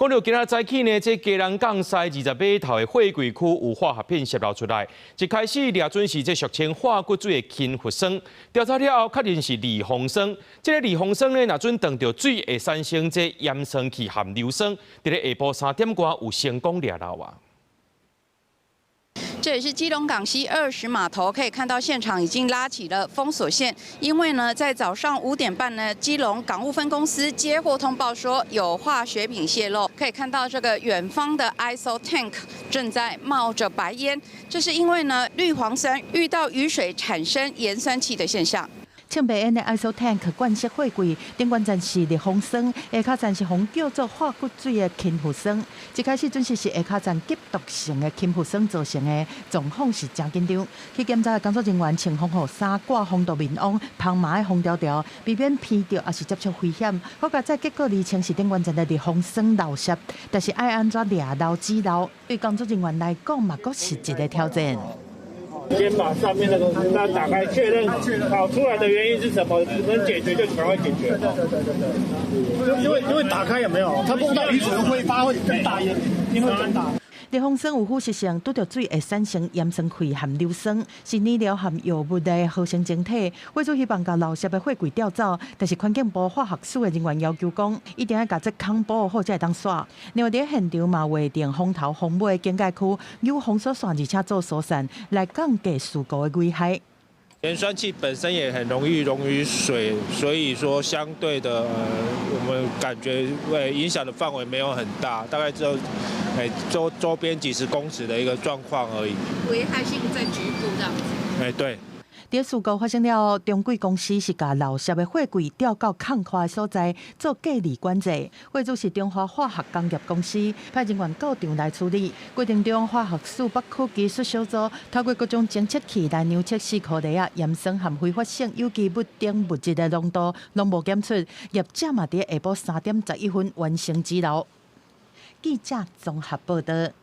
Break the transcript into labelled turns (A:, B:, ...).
A: 講到今仔早起呢，這基隆港西20碼頭的貨櫃區有化學品洩漏出來，一開始掠準是這俗稱化骨水的氫氟酸，調查了後確認是離峰酸。這個離峰酸呢，若準撞到水會產生這鹽酸氣含硫酸，在咧下晡3點多有成功掠漏啊。
B: 這也是基隆港西20碼頭，可以看到現場已經拉起了封鎖線，因為呢，在早上5點半呢，基隆港務分公司接獲通報說有化學品洩漏，可以看到這個遠方的 ISO tank 正在冒着白煙，這是因為呢，氯磺酸遇到雨水產生鹽酸氣的現象。
C: 青白煙的 ISO tank 灌釋貨櫃，頂管站是離峰酸，下卡站是紅叫做化骨水的氫氟酸。一開始準是下卡站急毒性的氫氟酸造成的狀況是真緊張。去檢查的工作人員穿防護衫，掛防毒面網，旁麻的封條條，避免偏掉也是接觸危險。好在結果釐清是頂管站的離峰酸漏洩，但是愛安怎掠漏止漏，對工作人員來講嘛，閣是一個挑戰。
D: 先把上面的東西打開，確認跑出來的原因是什麼，能解決就趕快解決。因為打開有沒有？它碰到雨水會發會更大煙，因為更大。
C: 離峰酸有腐蝕性，拄到水會產生鹽酸氣含硫酸，是燃料含藥物的合成晶體。為咗希望把漏洩的貨櫃調走，但是環境部化學署的人員要求講，一定要把這坑保護好才會當耍。另外在現場嘛，劃定風頭、風尾警戒區，有封鎖線，而且做疏散，來降低事故的危害。
E: 鹽酸氣本身也很容易溶於水，所以說相對的，我們感覺影響的範圍沒有很大，大概只有周邊幾十公尺的一個狀況而已。
B: 危害性在局部這樣子。
E: 對。
C: 在事故發生了後，中貴公司是把漏洩的貨櫃調到空曠的所在做隔離管制。業主是中華化學工業公司，派人員到場來處理。過程中，化學署北區技術小組透過各種偵測器來量測4顆粒鹽酸含揮發性有機物等物質的濃度，攏無檢出。業者嘛，在下晡3點11分完成止漏。記者綜合報道。